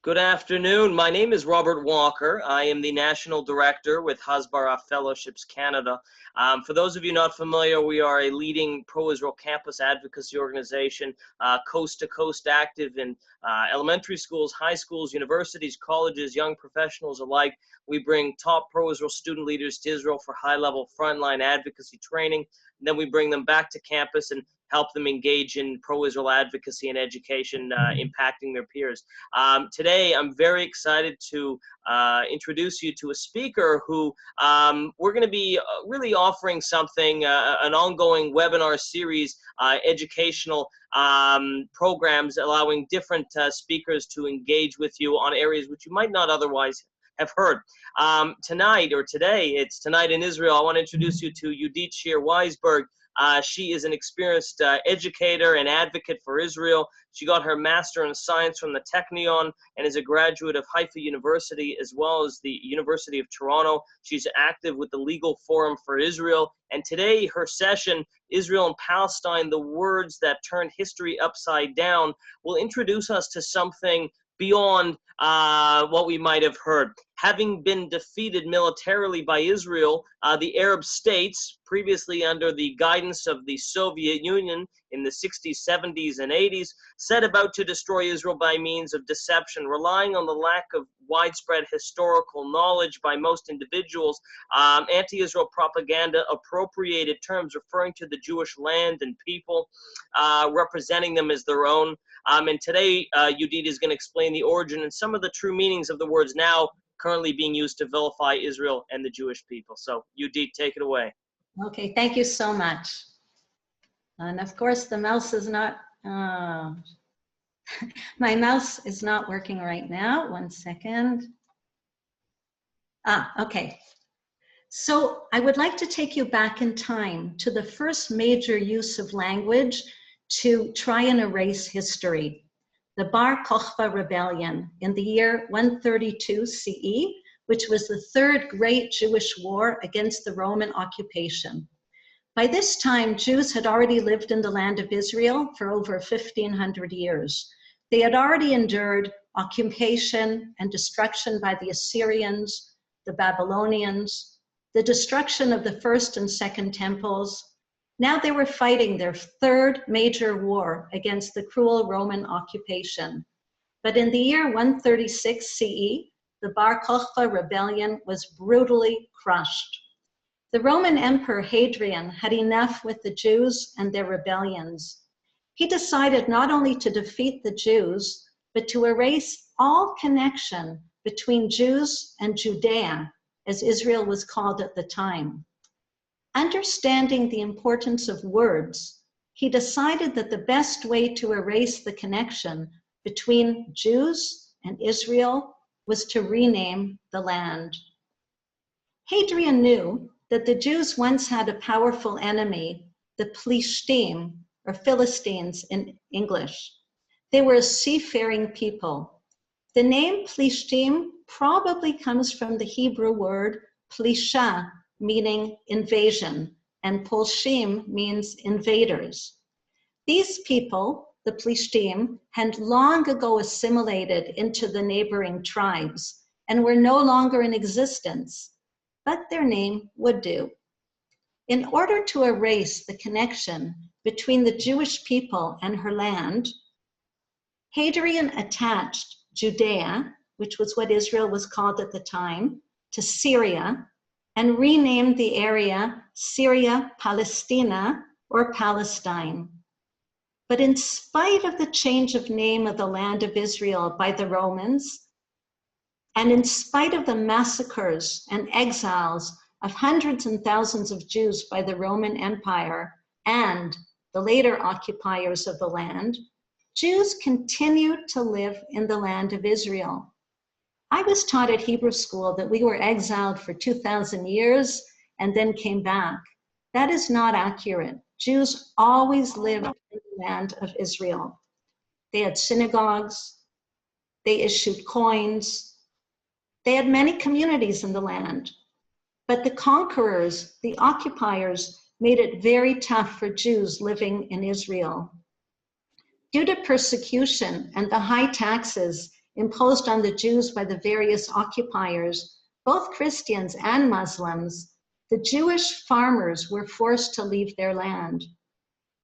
Good afternoon. My name is Robert Walker. I am the National Director with Hasbara Fellowships Canada. For those of you not familiar, we are a leading pro-Israel campus advocacy organization, coast-to-coast active in elementary schools, high schools, universities, colleges, young professionals alike. We bring top pro-Israel student leaders to Israel for high-level frontline advocacy training. And then we bring them back to campus and help them engage in pro-Israel advocacy and education, impacting their peers. Today, I'm very excited to introduce you to a speaker who we're going to be really offering something, an ongoing webinar series, educational programs allowing different speakers to engage with you on areas which you might not otherwise have heard. Tonight, or today, it's Tonight in Israel, I want to introduce you to Yehudit Shier-Weisberg. She is an experienced educator and advocate for Israel. She got her Master in Science from the Technion and is a graduate of Haifa University as well as the University of Toronto. She's active with the Legal Forum for Israel. And today, her session, Israel and Palestine, the Words That Turned History Upside Down, will introduce us to something beyond what we might have heard. Having been defeated militarily by Israel, the Arab states, previously under the guidance of the Soviet Union in the 60s, 70s, and 80s, set about to destroy Israel by means of deception, relying on the lack of widespread historical knowledge by most individuals. Anti-Israel propaganda appropriated terms referring to the Jewish land and people, representing them as their own. And today, Yehudit is going to explain the origin and some of the true meanings of the words now currently being used to vilify Israel and the Jewish people. So, Yehudit, take it away. Okay, thank you so much. And of course, the mouse is not, my mouse is not working right now. 1 second. Okay. So I would like to take you back in time to the first major use of language to try and erase history. The Bar Kokhba Rebellion in the year 132 CE, which was the third great Jewish war against the Roman occupation. By this time, Jews had already lived in the land of Israel for over 1,500 years. They had already endured occupation and destruction by the Assyrians, the Babylonians, the destruction of the first and second temples. Now they were fighting their third major war against the cruel Roman occupation. But in the year 136 CE, the Bar Kokhba rebellion was brutally crushed. The Roman Emperor Hadrian had enough with the Jews and their rebellions. He decided not only to defeat the Jews, but to erase all connection between Jews and Judea, as Israel was called at the time. Understanding the importance of words, he decided that the best way to erase the connection between Jews and Israel was to rename the land. Hadrian knew that the Jews once had a powerful enemy, the Plishtim, or Philistines in English. They were a seafaring people. The name Plishtim probably comes from the Hebrew word plisha, meaning invasion, and Polshim means invaders. These people, the Plishtim, had long ago assimilated into the neighboring tribes and were no longer in existence, but their name would do. In order to erase the connection between the Jewish people and her land, Hadrian attached Judea, which was what Israel was called at the time, to Syria, and renamed the area Syria Palestina, or Palestine. But in spite of the change of name of the land of Israel by the Romans, and in spite of the massacres and exiles of hundreds and thousands of Jews by the Roman Empire and the later occupiers of the land, Jews continued to live in the land of Israel. I was taught at Hebrew school that we were exiled for 2,000 years and then came back. That is not accurate. Jews always lived in the land of Israel. They had synagogues, they issued coins, they had many communities in the land. But the conquerors, the occupiers, made it very tough for Jews living in Israel. Due to persecution and the high taxes imposed on the Jews by the various occupiers, both Christians and Muslims, the Jewish farmers were forced to leave their land.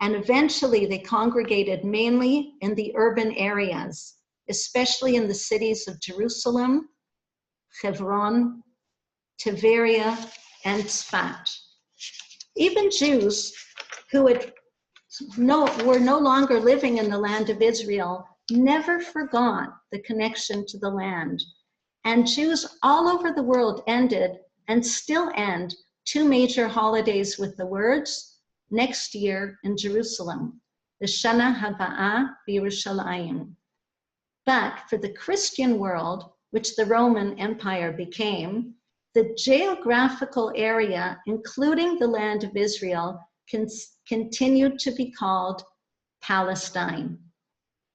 And eventually they congregated mainly in the urban areas, especially in the cities of Jerusalem, Hebron, Tiberia, and Tzfat. Even Jews who were no longer living in the land of Israel never forgot the connection to the land. And Jews all over the world ended and still end 2 major holidays with the words, next year in Jerusalem, the Shana Haba'ah B'Yerushalayim. But for the Christian world, which the Roman Empire became, the geographical area, including the land of Israel, continued to be called Palestine.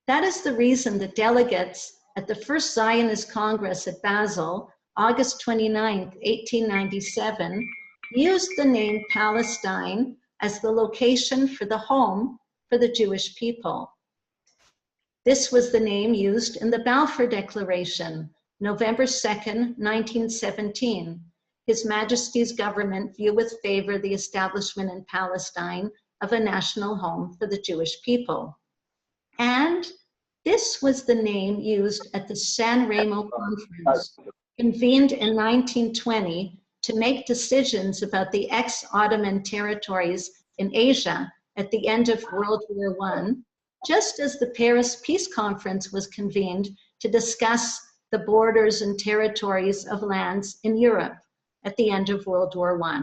That is the reason the delegates at the First Zionist Congress at Basel, August 29, 1897, used the name Palestine as the location for the home for the Jewish people. This was the name used in the Balfour Declaration, November 2nd, 1917. His Majesty's government view with favor the establishment in Palestine of a national home for the Jewish people. And this was the name used at the San Remo Conference, convened in 1920 to make decisions about the ex-Ottoman territories in Asia at the end of World War I, just as the Paris Peace Conference was convened to discuss the borders and territories of lands in Europe at the end of World War I.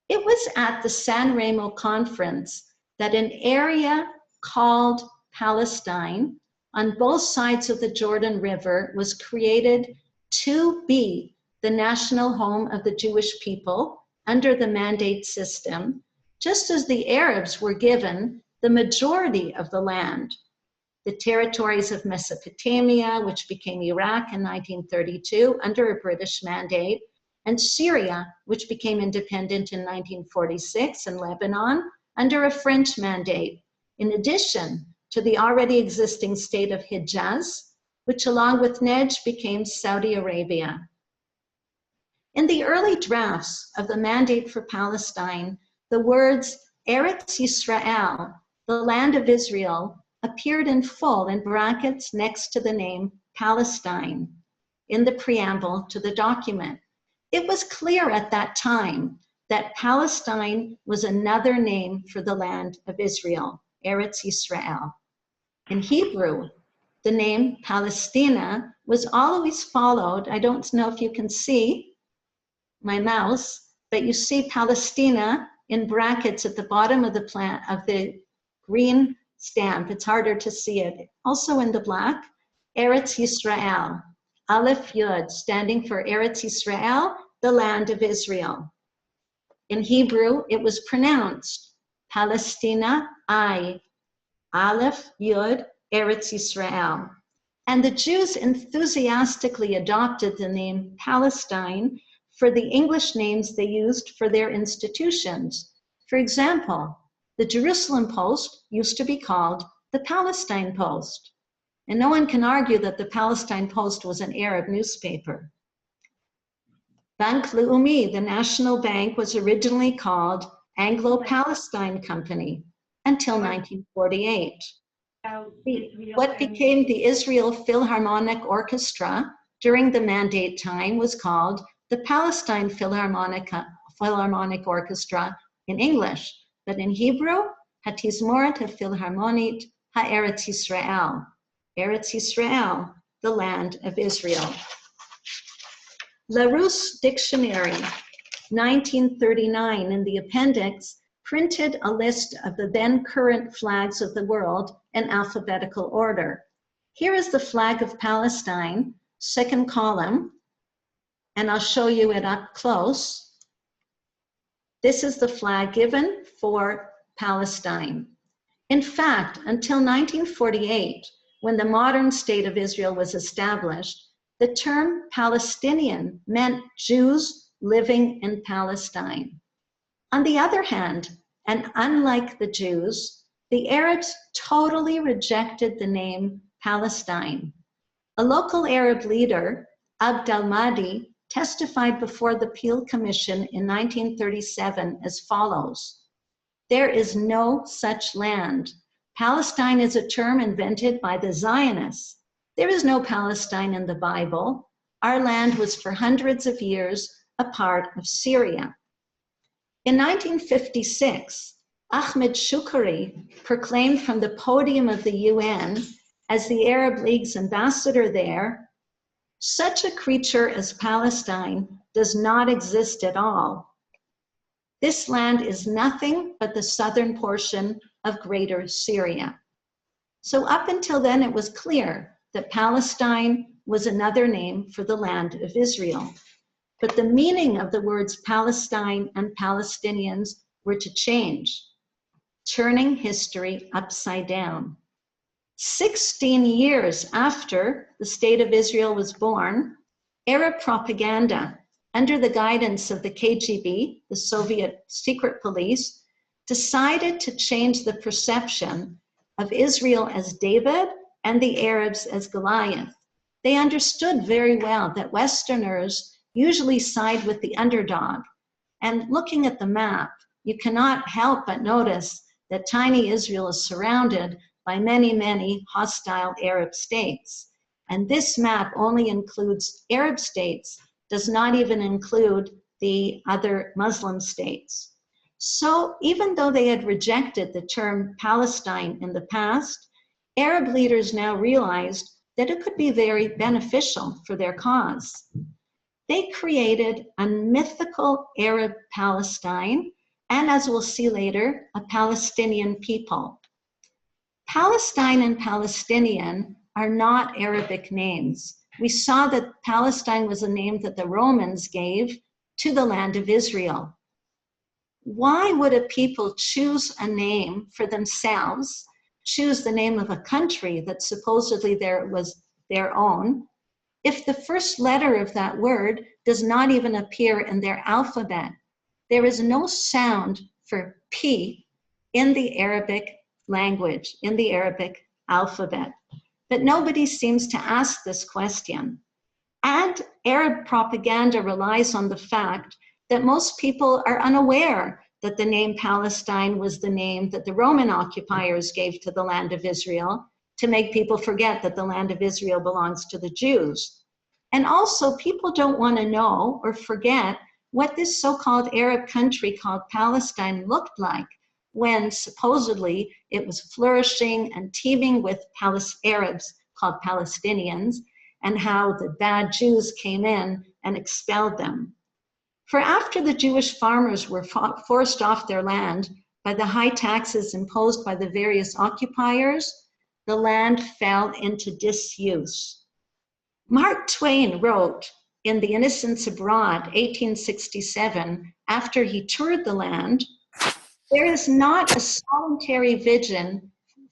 It was at the San Remo Conference that an area called Palestine on both sides of the Jordan River was created to be the national home of the Jewish people under the mandate system, just as the Arabs were given the majority of the land. The territories of Mesopotamia, which became Iraq in 1932 under a British mandate, and Syria, which became independent in 1946, and Lebanon under a French mandate, in addition to the already existing state of Hijaz, which along with Najd became Saudi Arabia. In the early drafts of the Mandate for Palestine, the words Eretz Yisrael, the land of Israel, appeared in full in brackets next to the name Palestine in the preamble to the document. It was clear at that time that Palestine was another name for the land of Israel, Eretz Yisrael. In Hebrew, the name Palestina was always followed. I don't know if you can see my mouse, but you see Palestina in brackets at the bottom of the plant of the green stamp. It's harder to see it. Also in the black, Eretz Yisrael, Aleph Yud, standing for Eretz Yisrael, the land of Israel. In Hebrew, it was pronounced Palestina, Aleph Yud, Eretz Yisrael. And the Jews enthusiastically adopted the name Palestine for the English names they used for their institutions. For example, the Jerusalem Post used to be called the Palestine Post. And no one can argue that the Palestine Post was an Arab newspaper. Bank Leumi, the national bank, was originally called Anglo-Palestine Company until 1948. What became the Israel Philharmonic Orchestra during the mandate time was called the Palestine Philharmonic Orchestra in English, but in Hebrew, Hatizmorat HaPhilharmonit HaEretz Yisrael, Eretz Yisrael, the land of Israel. Larousse Dictionary, 1939, in the appendix, printed a list of the then current flags of the world in alphabetical order. Here is the flag of Palestine, second column, and I'll show you it up close. This is the flag given for Palestine. In fact, until 1948, when the modern state of Israel was established, the term Palestinian meant Jews living in Palestine. On the other hand, and unlike the Jews, the Arabs totally rejected the name Palestine. A local Arab leader, Abd al-Mahdi, testified before the Peel Commission in 1937 as follows: "There is no such land. Palestine is a term invented by the Zionists. There is no Palestine in the Bible. Our land was for hundreds of years a part of Syria." In 1956, Ahmed Shukri proclaimed from the podium of the UN as the Arab League's ambassador there, "Such a creature as Palestine does not exist at all. This land is nothing but the southern portion of Greater Syria." So up until then, it was clear that Palestine was another name for the land of Israel. But the meaning of the words Palestine and Palestinians were to change, turning history upside down. 16 years after the State of Israel was born, Arab propaganda, under the guidance of the KGB, the Soviet secret police, decided to change the perception of Israel as David and the Arabs as Goliath. They understood very well that Westerners usually side with the underdog. And looking at the map, you cannot help but notice that tiny Israel is surrounded by many, many hostile Arab states. And this map only includes Arab states, does not even include the other Muslim states. So even though they had rejected the term Palestine in the past, Arab leaders now realized that it could be very beneficial for their cause. They created a mythical Arab Palestine, and as we'll see later, a Palestinian people. Palestine and Palestinian are not Arabic names. We saw that Palestine was a name that the Romans gave to the land of Israel. Why would a people choose a name for themselves, choose the name of a country that supposedly was their own, if the first letter of that word does not even appear in their alphabet? There is no sound for P in the Arabic language, in the Arabic alphabet. But nobody seems to ask this question. And Arab propaganda relies on the fact that most people are unaware that the name Palestine was the name that the Roman occupiers gave to the land of Israel to make people forget that the land of Israel belongs to the Jews. And also, people don't want to know or forget what this so-called Arab country called Palestine looked like when supposedly it was flourishing and teeming with Arabs called Palestinians, and how the bad Jews came in and expelled them. For after the Jewish farmers were forced off their land by the high taxes imposed by the various occupiers, the land fell into disuse. Mark Twain wrote in The Innocents Abroad, 1867, after he toured the land, "There is not a solitary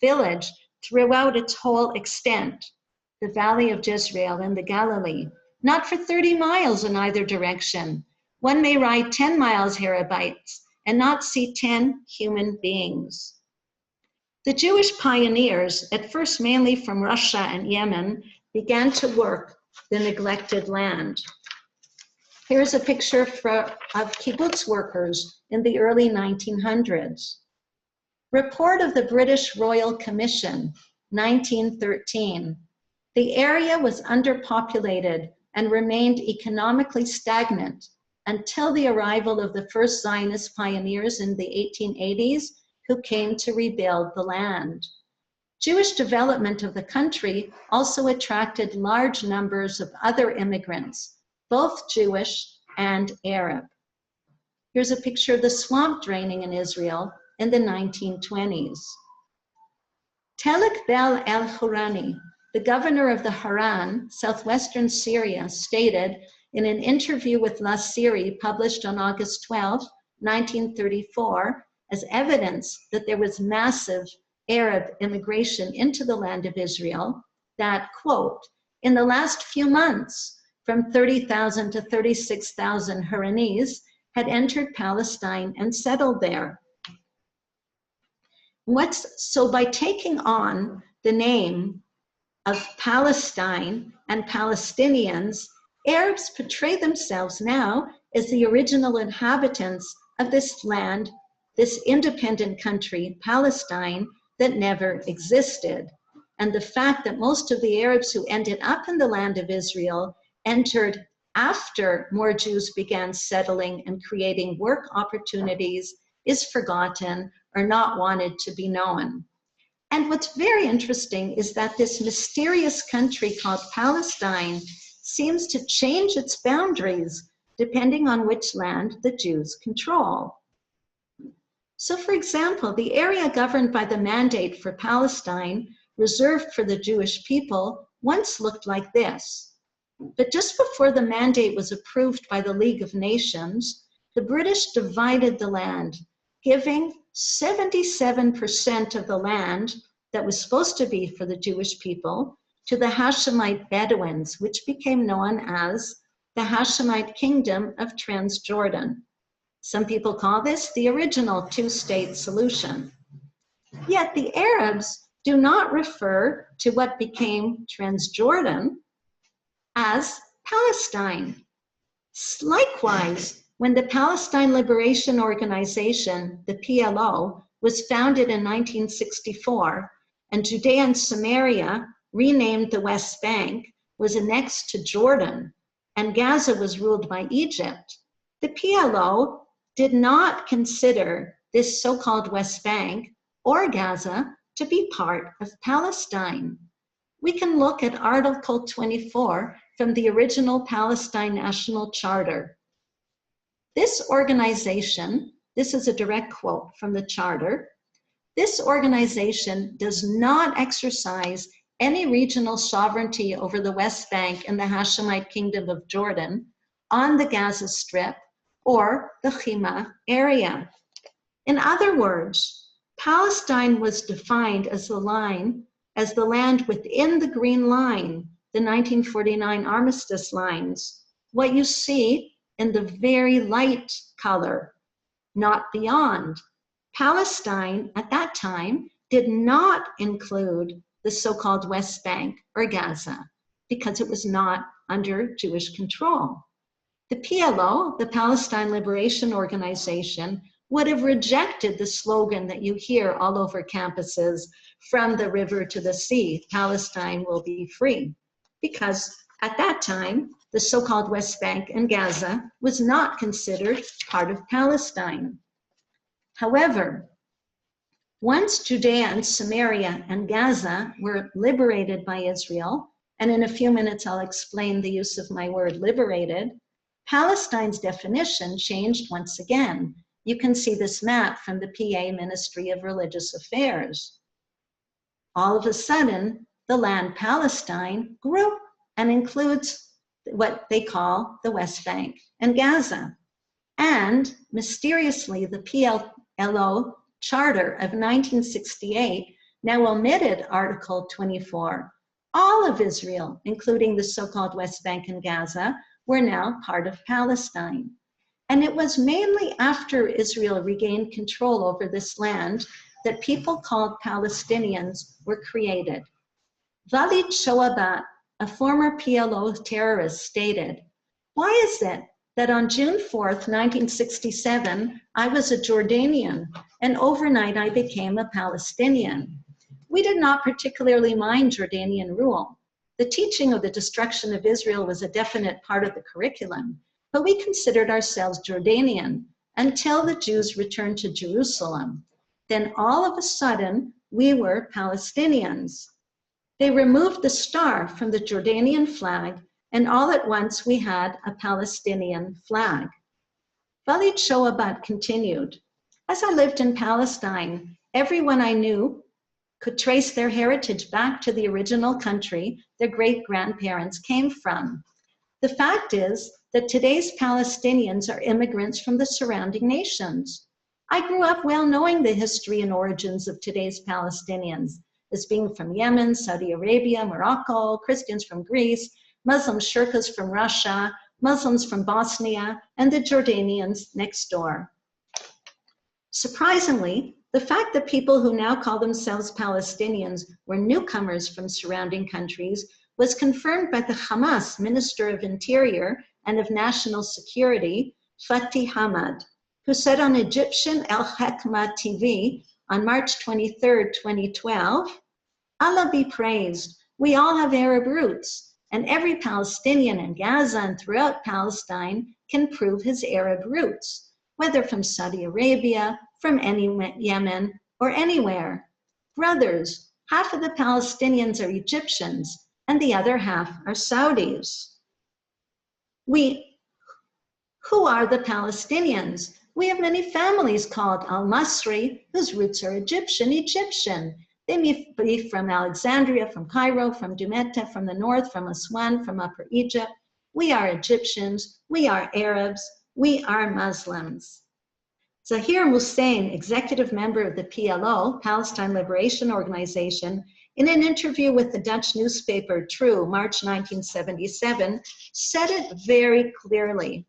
village throughout its whole extent, the valley of Jezreel and the Galilee, not for 30 miles in either direction. One may ride 10 miles hereabouts and not see 10 human beings." The Jewish pioneers, at first mainly from Russia and Yemen, began to work the neglected land. Here's a picture of kibbutz workers in the early 1900s. Report of the British Royal Commission, 1913. The area was underpopulated and remained economically stagnant until the arrival of the first Zionist pioneers in the 1880s who came to rebuild the land. Jewish development of the country also attracted large numbers of other immigrants, both Jewish and Arab. Here's a picture of the swamp draining in Israel in the 1920s. Telek Bel el-Hurani, the governor of the Haran, southwestern Syria, stated in an interview with La Siri published on August 12, 1934, as evidence that there was massive Arab immigration into the land of Israel, that, quote, "In the last few months, from 30,000 to 36,000 Haranese had entered Palestine and settled there." So by taking on the name of Palestine and Palestinians, Arabs portray themselves now as the original inhabitants of this land, this independent country, Palestine, that never existed. And the fact that most of the Arabs who ended up in the land of Israel entered after more Jews began settling and creating work opportunities is forgotten or not wanted to be known. And what's very interesting is that this mysterious country called Palestine seems to change its boundaries depending on which land the Jews control. So for example, the area governed by the Mandate for Palestine, reserved for the Jewish people, once looked like this. But just before the Mandate was approved by the League of Nations, the British divided the land, giving 77% of the land that was supposed to be for the Jewish people to the Hashemite Bedouins, which became known as the Hashemite Kingdom of Transjordan. Some people call this the original two-state solution. Yet the Arabs do not refer to what became Transjordan as Palestine. Likewise, when the Palestine Liberation Organization, the PLO, was founded in 1964, and Judea and Samaria, renamed the West Bank, was annexed to Jordan, and Gaza was ruled by Egypt, the PLO did not consider this so-called West Bank or Gaza to be part of Palestine. We can look at Article 24 from the original Palestine National Charter. This organization, this is a direct quote from the charter, this organization does not exercise any regional sovereignty over the West Bank and the Hashemite Kingdom of Jordan, on the Gaza Strip, or the Hema area. In other words, Palestine was defined as the land within the Green Line, the 1949 armistice lines, what you see in the very light color, not beyond. Palestine at that time did not include the so-called West Bank or Gaza because it was not under Jewish control. The PLO, the Palestine Liberation Organization, would have rejected the slogan that you hear all over campuses, from the river to the sea, Palestine will be free, because at that time, the so-called West Bank and Gaza was not considered part of Palestine. However, once Judea and Samaria and Gaza were liberated by Israel, and in a few minutes I'll explain the use of my word liberated, Palestine's definition changed once again. You can see this map from the PA Ministry of Religious Affairs. All of a sudden, the land Palestine grew and includes what they call the West Bank and Gaza. And mysteriously, the PLO Charter of 1968 now omitted Article 24. All of Israel, including the so-called West Bank and Gaza, were now part of Palestine. And it was mainly after Israel regained control over this land that people called Palestinians were created. Yehudit Shier-Weisberg, a former PLO terrorist, stated, "Why is it that on June 4th, 1967, I was a Jordanian, and overnight I became a Palestinian? We did not particularly mind Jordanian rule. The teaching of the destruction of Israel was a definite part of the curriculum, but we considered ourselves Jordanian until the Jews returned to Jerusalem. Then all of a sudden, we were Palestinians. They removed the star from the Jordanian flag, and all at once we had a Palestinian flag." Yehudit Shier-Weisberg continued, "As I lived in Palestine, everyone I knew could trace their heritage back to the original country their great-grandparents came from. The fact is that today's Palestinians are immigrants from the surrounding nations. I grew up well knowing the history and origins of today's Palestinians, as being from Yemen, Saudi Arabia, Morocco, Christians from Greece, Muslim Shirkas from Russia, Muslims from Bosnia, and the Jordanians next door. Surprisingly, The fact that people who now call themselves Palestinians were newcomers from surrounding countries was confirmed by the Hamas Minister of Interior and of National Security, Fatih Hamad, who said on Egyptian Al Hekma TV on March 23, 2012, Allah be praised, we all have Arab roots, and every Palestinian in Gaza and throughout Palestine can prove his Arab roots, whether from Saudi Arabia, from Yemen, or anywhere. Brothers, half of the Palestinians are Egyptians, and the other half are Saudis. Who are the Palestinians? We have many families called Al-Masri, whose roots are Egyptian. They may be from Alexandria, from Cairo, from Damietta, from the north, from Aswan, from Upper Egypt. We are Egyptians, we are Arabs, we are Muslims. Zahir Hussein, executive member of the PLO, Palestine Liberation Organization, in an interview with the Dutch newspaper True, March 1977, said it very clearly.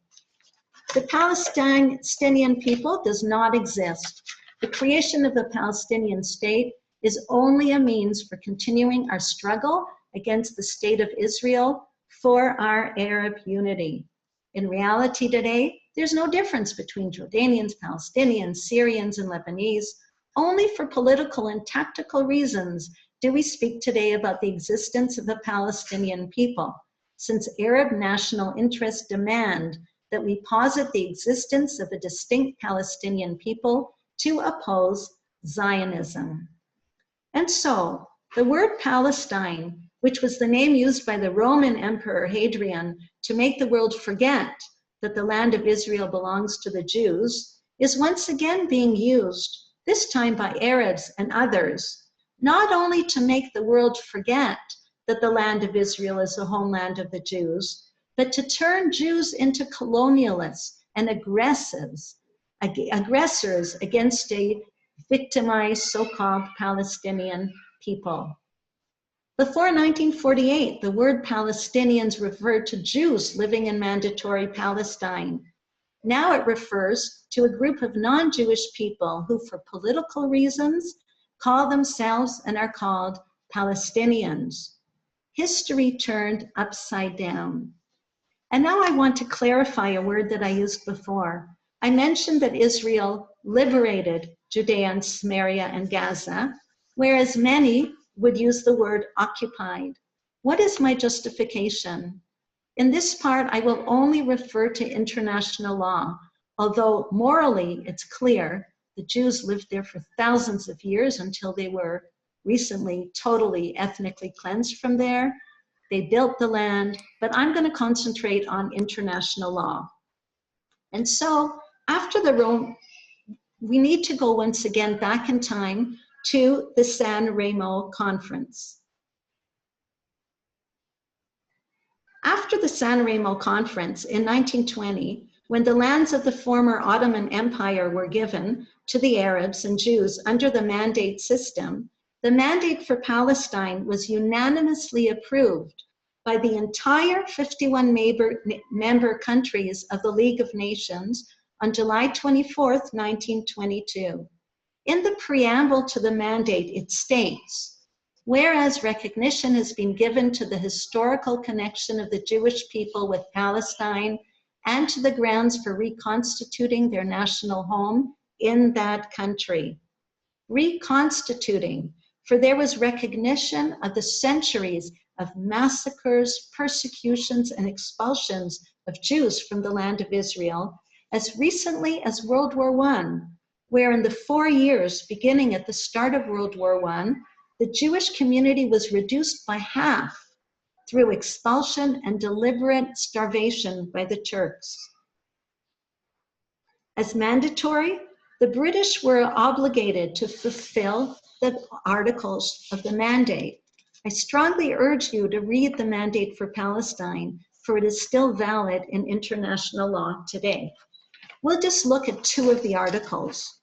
The Palestinian people does not exist. The creation of the Palestinian state is only a means for continuing our struggle against the state of Israel for our Arab unity. In reality today, there's no difference between Jordanians, Palestinians, Syrians, and Lebanese. Only for political and tactical reasons do we speak today about the existence of the Palestinian people, since Arab national interests demand that we posit the existence of a distinct Palestinian people to oppose Zionism. And so, the word Palestine, which was the name used by the Roman Emperor Hadrian to make the world forget that the land of Israel belongs to the Jews, is once again being used, this time by Arabs and others, not only to make the world forget that the land of Israel is the homeland of the Jews, but to turn Jews into colonialists and aggressors against a victimized so-called Palestinian people. Before 1948, the word Palestinians referred to Jews living in Mandatory Palestine. Now it refers to a group of non-Jewish people who, for political reasons, call themselves and are called Palestinians. History turned upside down. And now I want to clarify a word that I used before. I mentioned that Israel liberated Judea and Samaria and Gaza, whereas many would use the word occupied. What is my justification? In this part, I will only refer to international law, although morally it's clear the Jews lived there for thousands of years until they were recently totally ethnically cleansed from there. They built the land, but I'm going to concentrate on international law. And so after the Rome, we need to go once again back in time to the San Remo Conference. After the San Remo Conference in 1920, when the lands of the former Ottoman Empire were given to the Arabs and Jews under the mandate system, the mandate for Palestine was unanimously approved by the entire 51 member countries of the League of Nations on July 24th, 1922. In the preamble to the mandate, it states, whereas recognition has been given to the historical connection of the Jewish people with Palestine and to the grounds for reconstituting their national home in that country. Reconstituting, for there was recognition of the centuries of massacres, persecutions, and expulsions of Jews from the land of Israel as recently as World War I, where in the 4 years beginning at the start of World War I, the Jewish community was reduced by half through expulsion and deliberate starvation by the Turks. As mandatory, the British were obligated to fulfill the articles of the mandate. I strongly urge you to read the mandate for Palestine, for it is still valid in international law today. We'll just look at 2 of the articles.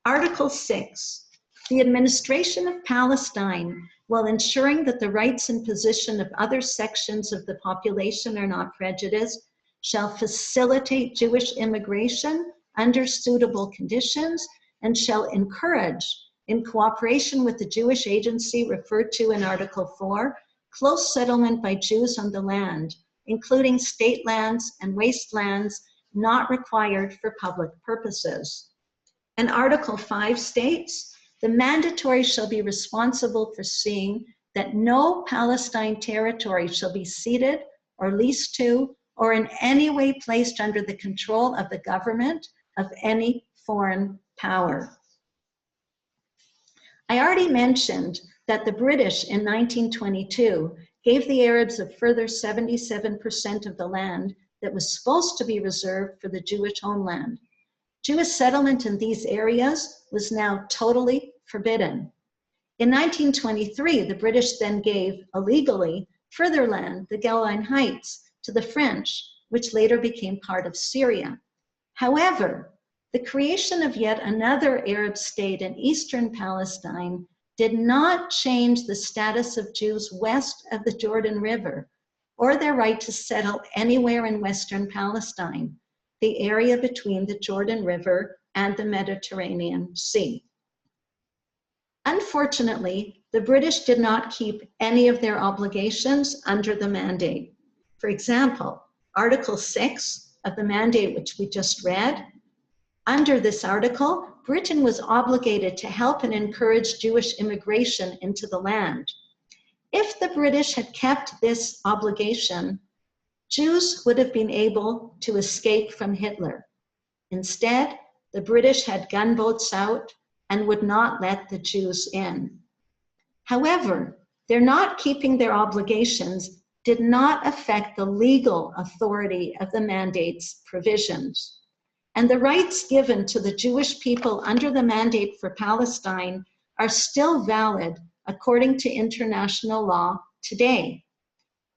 Article 6, the administration of Palestine, while ensuring that the rights and position of other sections of the population are not prejudiced, shall facilitate Jewish immigration under suitable conditions and shall encourage, in cooperation with the Jewish agency referred to in Article 4, close settlement by Jews on the land, including state lands and wastelands not required for public purposes. And Article 5 states, the mandatory shall be responsible for seeing that no Palestine territory shall be ceded or leased to or in any way placed under the control of the government of any foreign power. I already mentioned that the British in 1922 gave the Arabs a further 77% of the land that was supposed to be reserved for the Jewish homeland. Jewish settlement in these areas was now totally forbidden. In 1923, the British then gave, illegally, further land, the Golan Heights, to the French, which later became part of Syria. However, the creation of yet another Arab state in eastern Palestine did not change the status of Jews west of the Jordan River or their right to settle anywhere in western Palestine, the area between the Jordan River and the Mediterranean Sea. Unfortunately, the British did not keep any of their obligations under the mandate. For example, Article 6 of the mandate, which we just read, under this article, Britain was obligated to help and encourage Jewish immigration into the land. If the British had kept this obligation, Jews would have been able to escape from Hitler. Instead, the British had gunboats out and would not let the Jews in. However, their not keeping their obligations did not affect the legal authority of the mandate's provisions. And the rights given to the Jewish people under the mandate for Palestine are still valid according to international law today.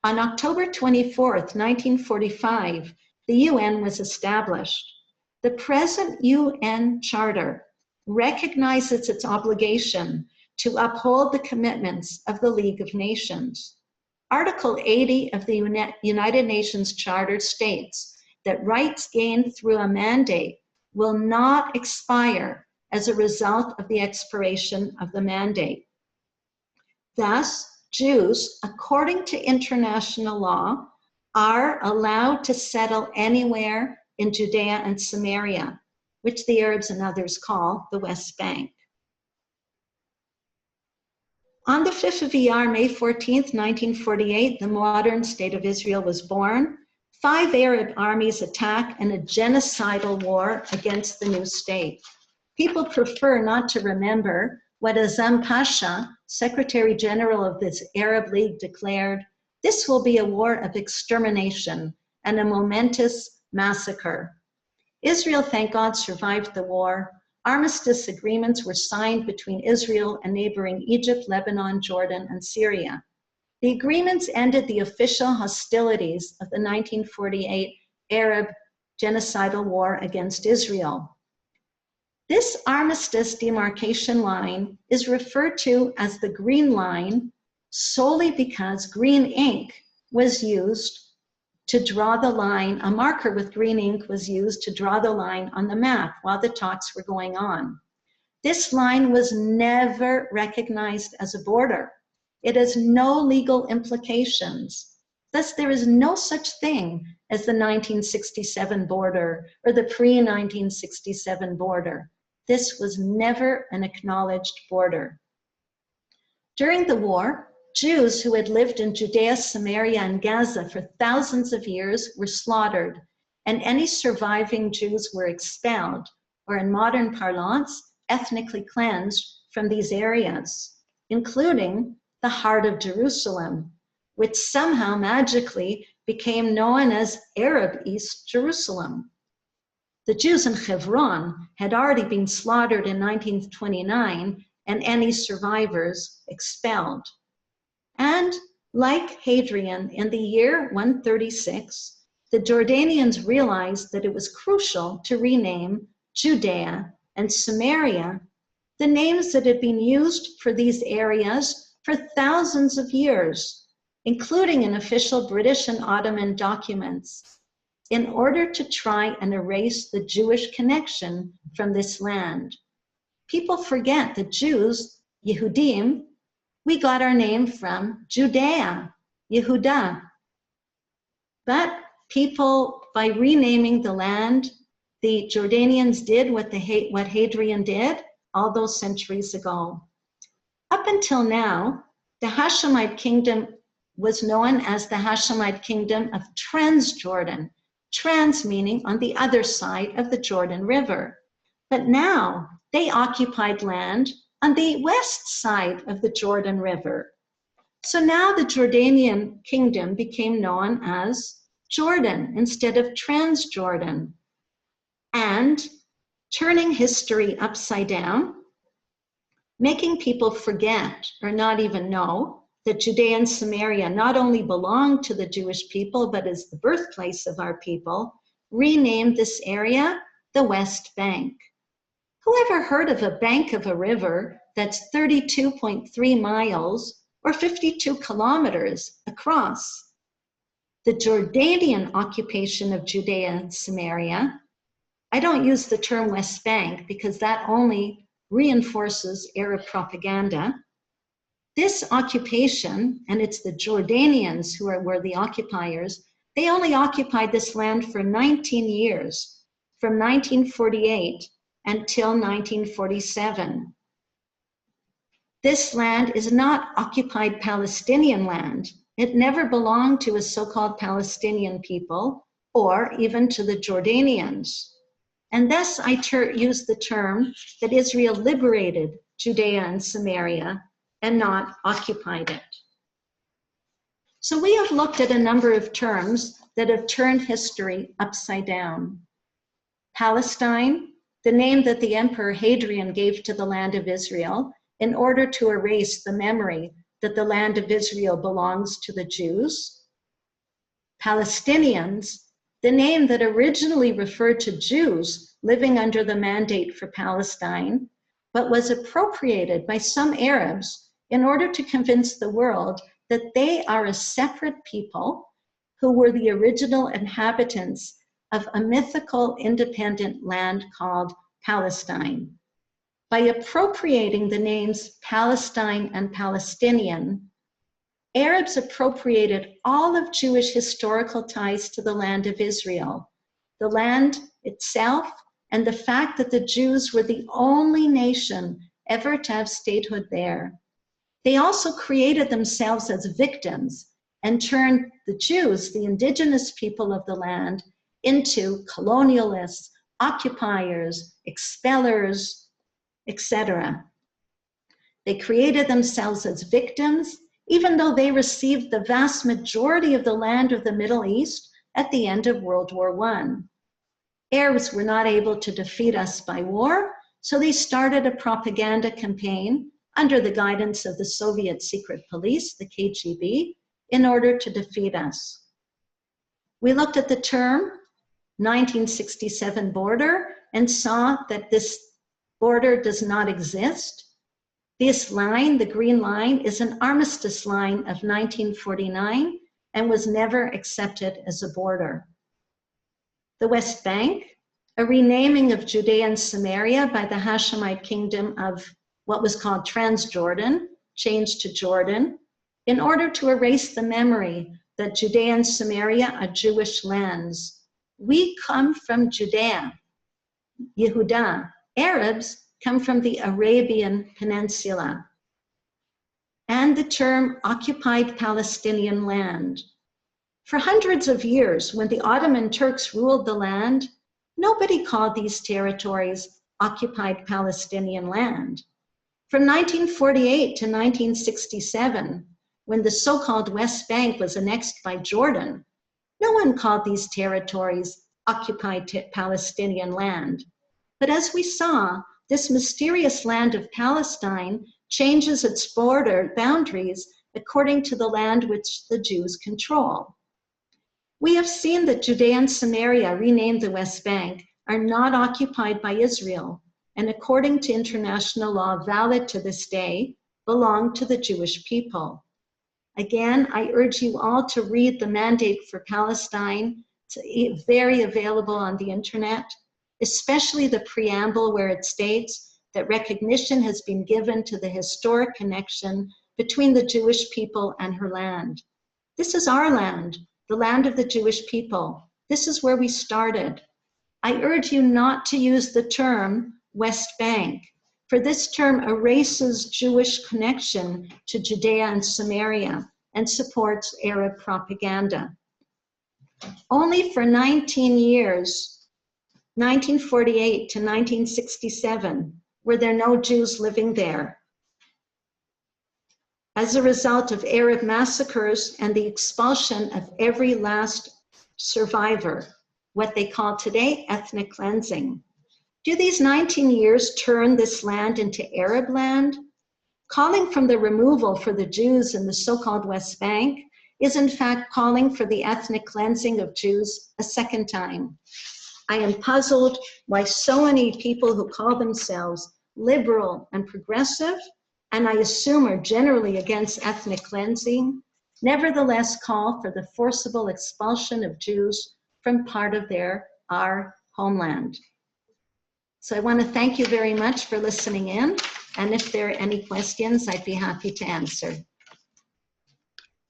On October 24th, 1945, the UN was established. The present UN Charter recognizes its obligation to uphold the commitments of the League of Nations. Article 80 of the United Nations Charter states that rights gained through a mandate will not expire as a result of the expiration of the mandate. Thus, Jews, according to international law, are allowed to settle anywhere in Judea and Samaria, which the Arabs and others call the West Bank. On the 5th of Iyar, May 14th, 1948, the modern state of Israel was born. 5 Arab armies attack in a genocidal war against the new state. People prefer not to remember what Azam Pasha, Secretary General of this Arab League, declared, "This will be a war of extermination and a momentous massacre." Israel, thank God, survived the war. Armistice agreements were signed between Israel and neighboring Egypt, Lebanon, Jordan, and Syria. The agreements ended the official hostilities of the 1948 Arab genocidal war against Israel. This armistice demarcation line is referred to as the Green Line solely because green ink was used to draw the line. A marker with green ink was used to draw the line on the map while the talks were going on. This line was never recognized as a border. It has no legal implications. Thus, there is no such thing as the 1967 border or the pre-1967 border. This was never an acknowledged border. During the war, Jews who had lived in Judea, Samaria, and Gaza for thousands of years were slaughtered, and any surviving Jews were expelled, or in modern parlance, ethnically cleansed from these areas, including the heart of Jerusalem, which somehow magically became known as Arab East Jerusalem. The Jews in Hebron had already been slaughtered in 1929 and any survivors expelled. And like Hadrian in the year 136, the Jordanians realized that it was crucial to rename Judea and Samaria the names that had been used for these areas for thousands of years, including in official British and Ottoman documents, in order to try and erase the Jewish connection from this land. people forget that Jews, Yehudim, we got our name from Judea, Yehuda. But people, by renaming the land, the Jordanians did what Hadrian did all those centuries ago. Up until now, the Hashemite kingdom was known as the Hashemite kingdom of Transjordan, trans meaning on the other side of the Jordan River. But now they occupied land on the west side of the Jordan River. So now the Jordanian kingdom became known as Jordan instead of Transjordan. And turning history upside down, making people forget or not even know that Judea and Samaria not only belonged to the Jewish people, but is the birthplace of our people, renamed this area the West Bank. Who ever heard of a bank of a river that's 32.3 miles or 52 kilometers across? The Jordanian occupation of Judea and Samaria, I don't use the term West Bank because that only reinforces Arab propaganda. This occupation, and it's the Jordanians who were the occupiers, they only occupied this land for 19 years, from 1948 until 1947. This land is not occupied Palestinian land. It never belonged to a so-called Palestinian people or even to the Jordanians. And thus I use the term that Israel liberated Judea and Samaria and not occupied it. So we have looked at a number of terms that have turned history upside down. Palestine, the name that the Emperor Hadrian gave to the land of Israel in order to erase the memory that the land of Israel belongs to the Jews. Palestinians, the name that originally referred to Jews living under the Mandate for Palestine, but was appropriated by some Arabs in order to convince the world that they are a separate people who were the original inhabitants of a mythical independent land called Palestine. By appropriating the names Palestine and Palestinian, Arabs appropriated all of Jewish historical ties to the land of Israel, the land itself, and the fact that the Jews were the only nation ever to have statehood there. They also created themselves as victims and turned the Jews, the indigenous people of the land, into colonialists, occupiers, expellers, etc. They created themselves as victims, even though they received the vast majority of the land of the Middle East at the end of World War I. Arabs were not able to defeat us by war, so they started a propaganda campaign under the guidance of the Soviet secret police, the KGB, in order to defeat us. We looked at the term 1967 border and saw that this border does not exist. This line, the green line, is an armistice line of 1949 and was never accepted as a border. The West Bank, a renaming of Judea and Samaria by the Hashemite kingdom of what was called Transjordan, changed to Jordan, in order to erase the memory that Judea and Samaria are Jewish lands. We come from Judea, Yehuda. Arabs come from the Arabian Peninsula. And the term occupied Palestinian land. For hundreds of years, when the Ottoman Turks ruled the land, nobody called these territories occupied Palestinian land. From 1948 to 1967, when the so-called West Bank was annexed by Jordan, no one called these territories occupied Palestinian land. But as we saw, this mysterious land of Palestine changes its border boundaries according to the land which the Jews control. We have seen that Judea and Samaria, renamed the West Bank, are not occupied by Israel, and according to international law valid to this day, belong to the Jewish people. Again, I urge you all to read the Mandate for Palestine. It's very available on the internet, especially the preamble where it states that recognition has been given to the historic connection between the Jewish people and her land. This is our land, the land of the Jewish people. This is where we started. I urge you not to use the term West Bank, for this term erases Jewish connection to Judea and Samaria and supports Arab propaganda. Only for 19 years, 1948 to 1967, were there no Jews living there. As a result of Arab massacres and the expulsion of every last survivor, what they call today ethnic cleansing. Do these 19 years turn this land into Arab land? Calling from the removal for the Jews in the so-called West Bank is in fact calling for the ethnic cleansing of Jews a second time. I am puzzled why so many people who call themselves liberal and progressive, and I assume are generally against ethnic cleansing, nevertheless call for the forcible expulsion of Jews from part of our homeland. So I want to thank you very much for listening in, and if there are any questions, I'd be happy to answer.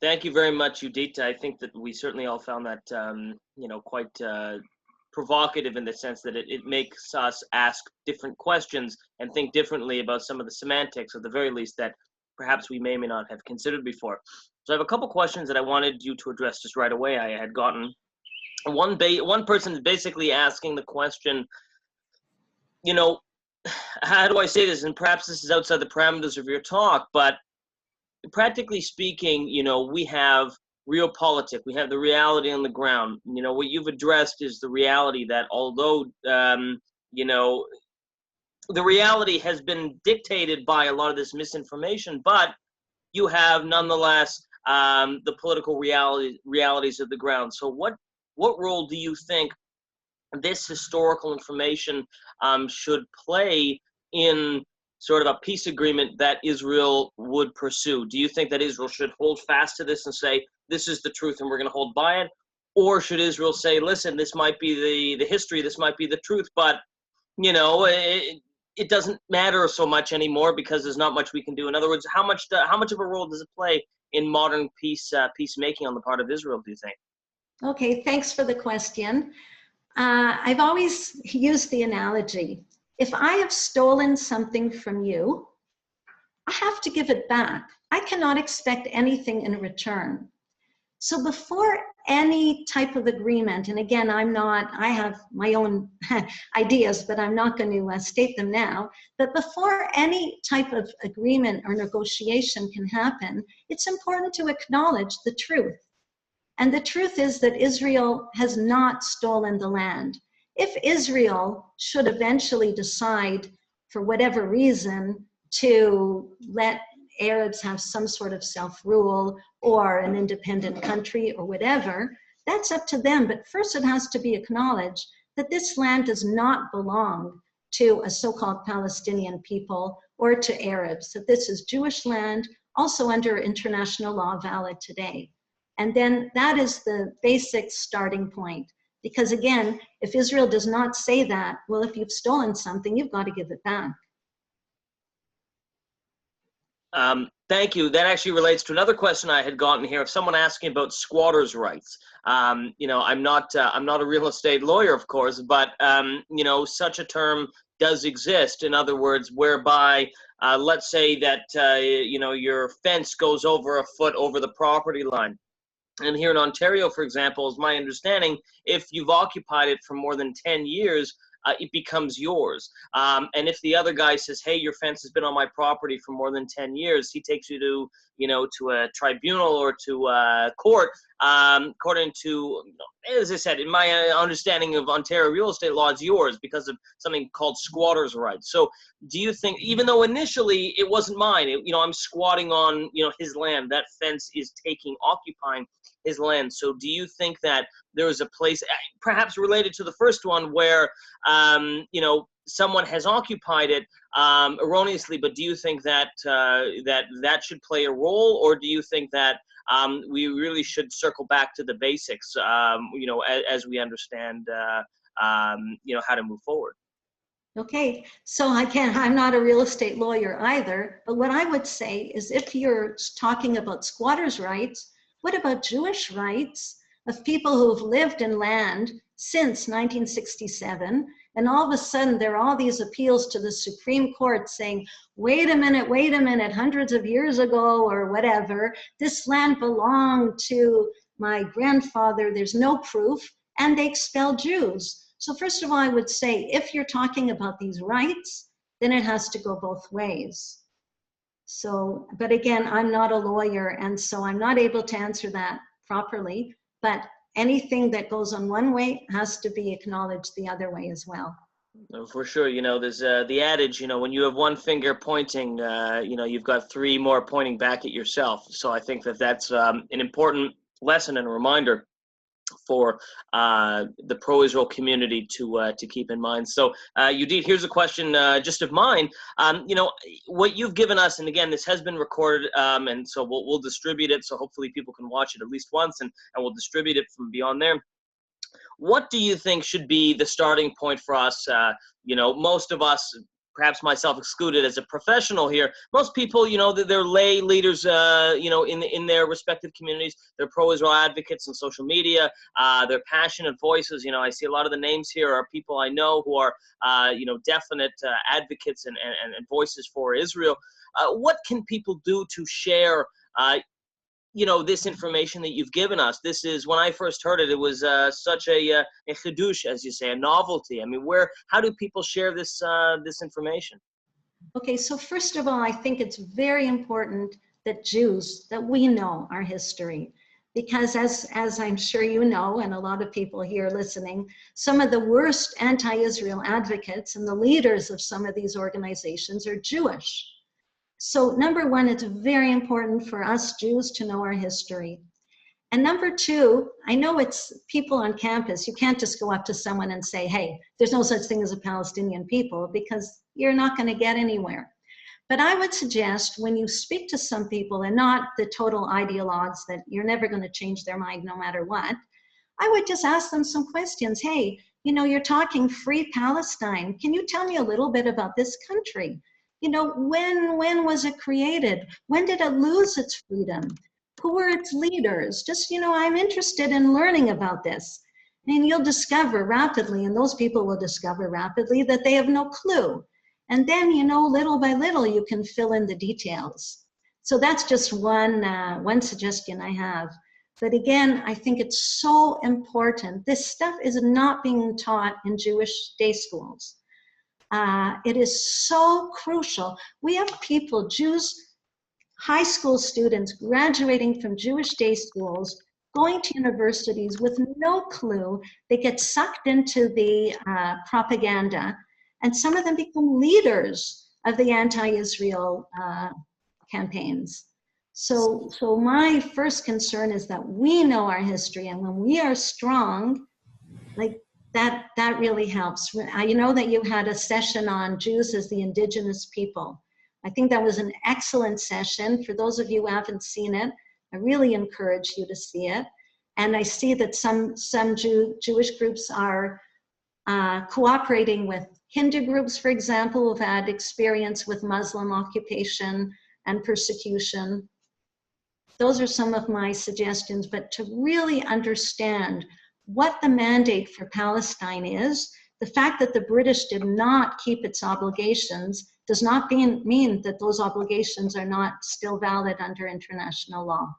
Thank you very much, Yehudit. I think that we certainly all found that quite provocative in the sense that it makes us ask different questions and think differently about some of the semantics, at the very least, that perhaps we may or may not have considered before. So I have a couple questions that I wanted you to address just right away. I had gotten one person is basically asking the question, how do I say this? And perhaps this is outside the parameters of your talk, but practically speaking, we have realpolitik. We have the reality on the ground. What you've addressed is the reality that although, the reality has been dictated by a lot of this misinformation, but you have nonetheless the political realities of the ground. So what role do you think this historical information should play in sort of a peace agreement that Israel would pursue? Do you think that Israel should hold fast to this and say, this is the truth and we're going to hold by it? Or should Israel say, listen, this might be the history, this might be the truth, but, it doesn't matter so much anymore because there's not much we can do. In other words, how much of a role does it play in modern peacemaking on the part of Israel, do you think? Okay, thanks for the question. I've always used the analogy. If I have stolen something from you, I have to give it back. I cannot expect anything in return. So before any type of agreement, and again, I have my own ideas, but I'm not going to state them now, but before any type of agreement or negotiation can happen, it's important to acknowledge the truth. And the truth is that Israel has not stolen the land. If Israel should eventually decide, for whatever reason, to let Arabs have some sort of self-rule or an independent country or whatever, that's up to them. But first it has to be acknowledged that this land does not belong to a so-called Palestinian people or to Arabs, that this is Jewish land, also under international law valid today. And then that is the basic starting point. Because again, if Israel does not say that, well, if you've stolen something, you've got to give it back. Thank you. That actually relates to another question I had gotten here of someone asking about squatters' rights. I'm not a real estate lawyer, of course, but such a term does exist. In other words, whereby let's say that your fence goes over a foot over the property line. And here in Ontario, for example, is my understanding, if you've occupied it for more than 10 years, it becomes yours. And if the other guy says, hey, your fence has been on my property for more than 10 years, he takes you to a tribunal or to court, according to, as I said, in my understanding of Ontario real estate law, it's yours because of something called squatters' rights. So do you think, even though initially it wasn't mine, I'm squatting on, his land, that fence is occupying his land. So do you think that there is a place, perhaps related to the first one, where, someone has occupied it erroneously, but do you think that that should play a role, or do you think that we really should circle back to the basics, as we understand, how to move forward? Okay, so I'm not a real estate lawyer either, but what I would say is if you're talking about squatters' rights, what about Jewish rights of people who have lived in land since 1967, and all of a sudden there are all these appeals to the Supreme Court saying, wait a minute, hundreds of years ago or whatever, this land belonged to my grandfather, there's no proof, and they expel Jews. So first of all, I would say, if you're talking about these rights, then it has to go both ways. So, but again, I'm not a lawyer, and so I'm not able to answer that properly, but anything that goes on one way has to be acknowledged the other way as well. For sure, there's the adage, when you have one finger pointing, you've got three more pointing back at yourself. So I think that that's an important lesson and a reminder for the pro-Israel community to keep in mind. So, Yehudit, here's a question just of mine. What you've given us, and again, this has been recorded, and so we'll distribute it. So hopefully people can watch it at least once, and we'll distribute it from beyond there. What do you think should be the starting point for us? Most of us, perhaps myself excluded as a professional here, most people, they're lay leaders, in their respective communities. They're pro-Israel advocates on social media. They're passionate voices. I see a lot of the names here are people I know who are, definite advocates and voices for Israel. What can people do to share this information that you've given us? This is, when I first heard it, it was such a chidush, as you say, a novelty. I mean, how do people share this information? Okay, so first of all, I think it's very important that we know our history, because as I'm sure you know, and a lot of people here listening, some of the worst anti-Israel advocates and the leaders of some of these organizations are Jewish. So number one, it's very important for us Jews to know our history. And number two, I know it's people on campus, you can't just go up to someone and say, hey, there's no such thing as a Palestinian people, because you're not going to get anywhere. But I would suggest when you speak to some people, and not the total ideologues that you're never going to change their mind no matter what, I would just ask them some questions. Hey, you're talking free Palestine. Can you tell me a little bit about this country? When was it created? When did it lose its freedom? Who were its leaders? Just, I'm interested in learning about this. And you'll discover rapidly, and those people will discover rapidly, that they have no clue. And then, little by little, you can fill in the details. So that's just one suggestion I have. But again, I think it's so important. This stuff is not being taught in Jewish day schools. It is so crucial. We have people, Jews, high school students graduating from Jewish day schools, going to universities with no clue. They get sucked into the propaganda, and some of them become leaders of the anti-Israel campaigns. So my first concern is that we know our history, and when we are strong, like that really helps. You know that you had a session on Jews as the indigenous people. I think that was an excellent session. For those of you who haven't seen it, I really encourage you to see it. And I see that some Jewish groups are cooperating with Hindu groups, for example, who've had experience with Muslim occupation and persecution. Those are some of my suggestions, but to really understand what the mandate for Palestine is, the fact that the British did not keep its obligations does not mean that those obligations are not still valid under international law.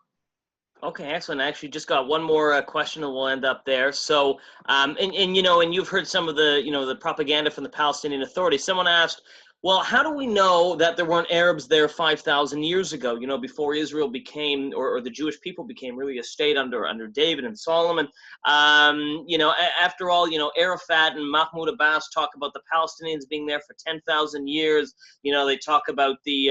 Okay, excellent. I actually just got one more question and we'll end up there. So, and you've heard some of the, the propaganda from the Palestinian Authority. Someone asked, well, how do we know that there weren't Arabs there 5,000 years ago, before Israel became, or the Jewish people became really a state under David and Solomon? After all, Arafat and Mahmoud Abbas talk about the Palestinians being there for 10,000 years. They talk about the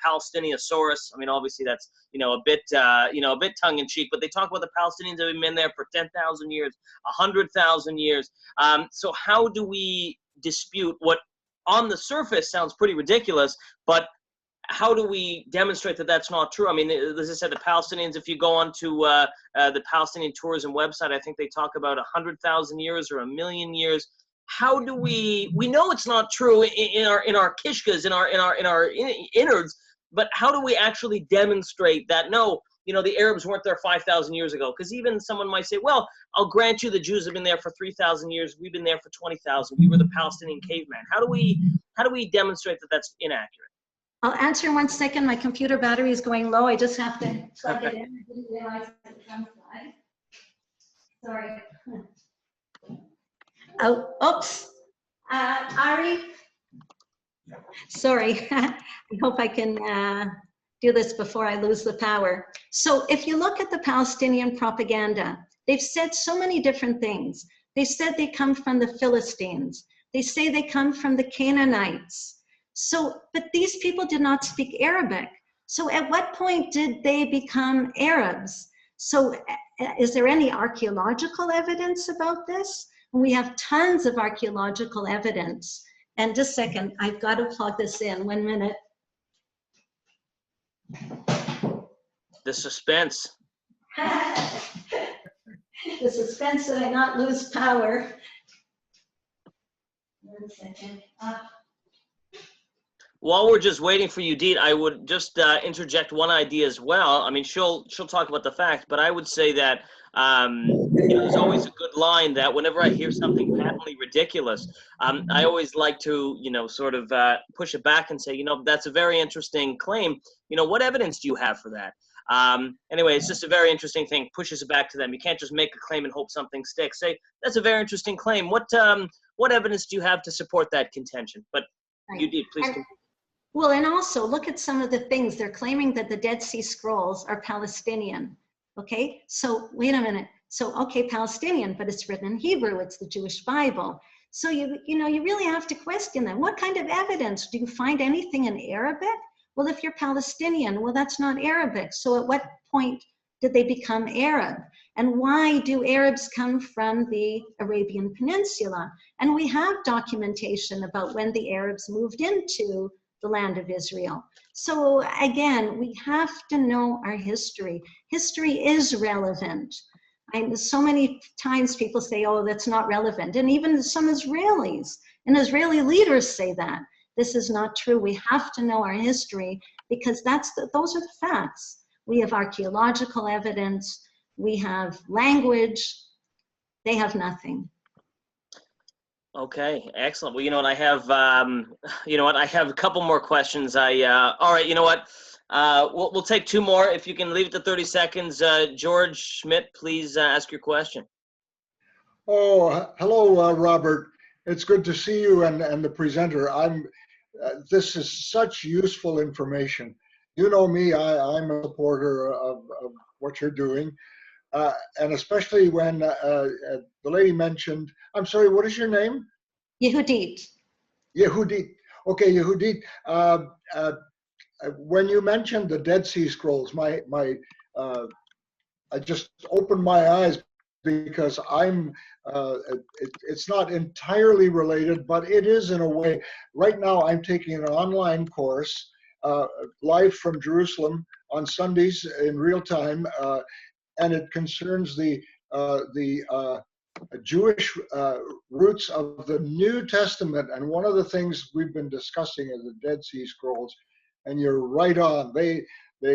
Palestiniosaurus. I mean, obviously that's, a bit tongue in cheek, but they talk about the Palestinians having been there for 10,000 years, 100,000 years. So how do we dispute what on the surface sounds pretty ridiculous, but how do we demonstrate that that's not true? I mean, as I said, the Palestinians, if you go onto the Palestinian tourism website, I think they talk about 100,000 years or 1,000,000 years. how do we know it's not true in our kishkas, in our innards, but how do we actually demonstrate that, no, the Arabs weren't there 5,000 years ago? Because even someone might say, well, I'll grant you the Jews have been there for 3,000 years. We've been there for 20,000. We were the Palestinian caveman. How do we demonstrate that that's inaccurate? I'll answer in 1 second. My computer battery is going low. I just have to plug it in. I didn't realize it was outside. Sorry. Oh, oops. Ari. Sorry. I hope I can do this before I lose the power. So if you look at the Palestinian propaganda, they've said so many different things. They said they come from the Philistines. They say they come from the Canaanites. So, but these people did not speak Arabic. So at what point did they become Arabs? So is there any archaeological evidence about this? We have tons of archaeological evidence. And just a second, I've got to plug this in. 1 minute. The suspense. The suspense that I not lose power. 1 second. While we're just waiting for Yehudit, I would just interject one idea as well. I mean, she'll talk about the fact, but I would say that there's always a good line that whenever I hear something patently ridiculous, I always like to sort of push it back and say, that's a very interesting claim. What evidence do you have for that? Anyway, it's just a very interesting thing. Pushes it back to them. You can't just make a claim and hope something sticks. Say that's a very interesting claim. What evidence do you have to support that contention? But Yehudit, please continue. Well, and also look at some of the things they're claiming that the Dead Sea Scrolls are Palestinian. Okay, so wait a minute. So okay, Palestinian, but it's written in Hebrew. It's the Jewish Bible. So you really have to question them. What kind of evidence? Do you find anything in Arabic? Well, if you're Palestinian, well, that's not Arabic. So at what point did they become Arab? And why do Arabs come from the Arabian Peninsula? And we have documentation about when the Arabs moved into the land of Israel. So again, we have to know our history. History is relevant. So many times people say, oh, that's not relevant. And even some Israelis and Israeli leaders say that. This is not true. We have to know our history because those are the facts. We have archaeological evidence. We have language. They have nothing. Okay, excellent. Well, I have, I have a couple more questions. All right, we'll take two more. If you can leave it to 30 seconds. George Schmidt, please ask your question. Oh, hello, Robert. It's good to see you and the presenter. This is such useful information. You know me, I'm a supporter of what you're doing. And especially when the lady mentioned, I'm sorry, what is your name? Yehudit. Yehudit. Okay, Yehudit. When you mentioned the Dead Sea Scrolls, I just opened my eyes because it's not entirely related, but it is in a way. Right now, I'm taking an online course live from Jerusalem on Sundays in real time. And it concerns the Jewish roots of the New Testament. And one of the things we've been discussing is the Dead Sea Scrolls. And you're right on. They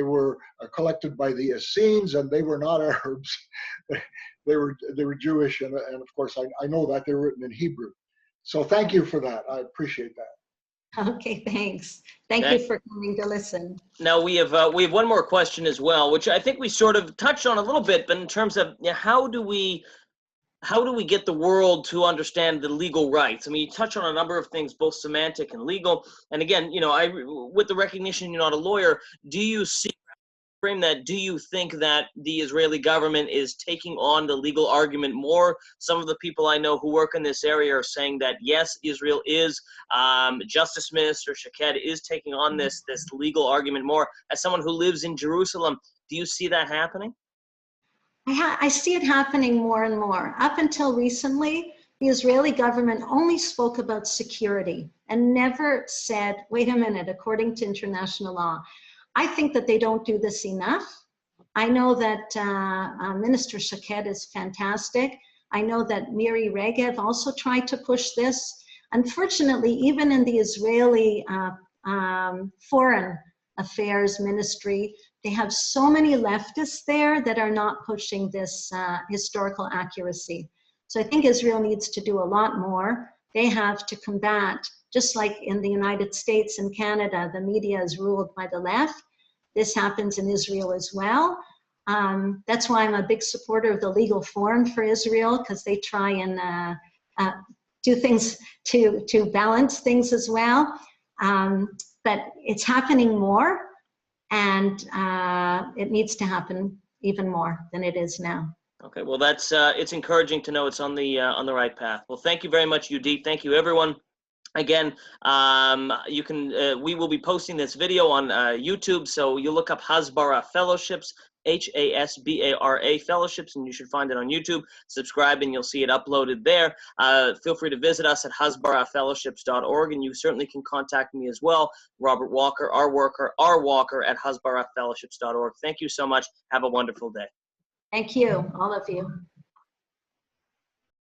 were collected by the Essenes, and they were not Arabs. They were Jewish, and of course I know that they're written in Hebrew. So thank you for that. I appreciate that. Okay, thanks. Thank you for coming to listen. Now we have one more question as well, which I think we sort of touched on a little bit, but in terms of how do we get the world to understand the legal rights? I mean, you touch on a number of things, both semantic and legal. And again, with the recognition you're not a lawyer, do you think that the Israeli government is taking on the legal argument more? Some of the people I know who work in this area are saying that yes, Israel is, Justice Minister Shaked is taking on this legal argument more. As someone who lives in Jerusalem, do you see that happening? I see it happening more and more. Up until recently, the Israeli government only spoke about security and never said, wait a minute, according to international law. I think that they don't do this enough. I know that Minister Shaked is fantastic. I know that Miri Regev also tried to push this. Unfortunately, even in the Israeli Foreign Affairs Ministry, they have so many leftists there that are not pushing this historical accuracy. So I think Israel needs to do a lot more. They have to combat, just like in the United States and Canada, the media is ruled by the left. This happens in Israel as well. That's why I'm a big supporter of the Legal Forum for Israel, because they try and do things to balance things as well. But it's happening more, and it needs to happen even more than it is now. Okay, well, that's it's encouraging to know it's on the right path. Well, thank you very much, Yehudit. Thank you, everyone. Again, you can we will be posting this video on YouTube, so you look up Hasbara Fellowships, Hasbara Fellowships, and you should find it on YouTube. Subscribe and you'll see it uploaded there. Feel free to visit us at hasbarafellowships.org, and you certainly can contact me as well, Robert Walker, R.Walker at hasbarafellowships.org. Thank you so much. Have a wonderful day. Thank you, all of you.